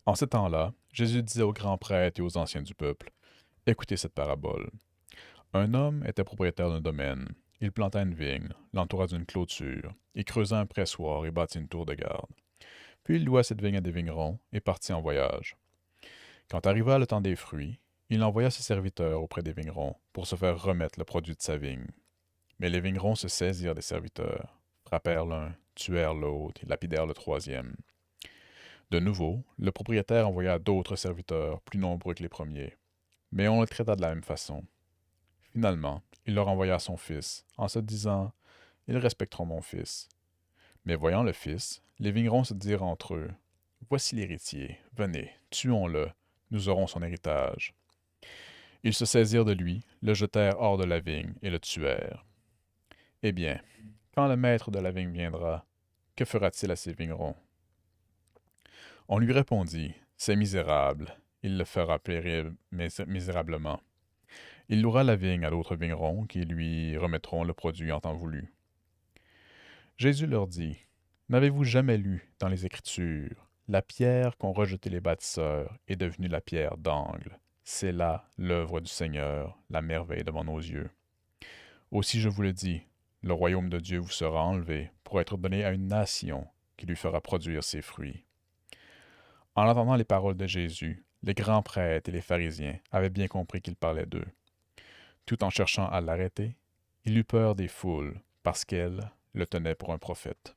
En ce temps-là, Jésus disait aux grands prêtres et aux anciens du peuple, écoutez cette parabole. Un homme était propriétaire d'un domaine. Il planta une vigne, l'entoura d'une clôture, il creusa un pressoir et bâtit une tour de garde. Puis il loua cette vigne à des vignerons et partit en voyage. Quand arriva le temps des fruits, il envoya ses serviteurs auprès des vignerons pour se faire remettre le produit de sa vigne. Mais les vignerons se saisirent des serviteurs, frappèrent l'un, tuèrent l'autre et lapidèrent le troisième. De nouveau, le propriétaire envoya d'autres serviteurs, plus nombreux que les premiers. Mais on le traita de la même façon. Finalement, il leur envoya son fils, en se disant, ils respecteront mon fils. Mais voyant le fils, les vignerons se dirent entre eux, voici l'héritier, venez, tuons-le, nous aurons son héritage. Ils se saisirent de lui, le jetèrent hors de la vigne et le tuèrent. Eh bien, quand le maître de la vigne viendra, que fera-t-il à ces vignerons? On lui répondit, c'est misérable, il le fera périr misérablement. Il louera la vigne à d'autres vignerons qui lui remettront le produit en temps voulu. Jésus leur dit, n'avez-vous jamais lu dans les Écritures, la pierre qu'ont rejetée les bâtisseurs est devenue la pierre d'angle. C'est là l'œuvre du Seigneur, la merveille devant nos yeux. Aussi je vous le dis, le royaume de Dieu vous sera enlevé pour être donné à une nation qui lui fera produire ses fruits. En entendant les paroles de Jésus, les grands prêtres et les pharisiens avaient bien compris qu'il parlait d'eux. Tout en cherchant à l'arrêter, il eut peur des foules, parce qu'elles le tenaient pour un prophète.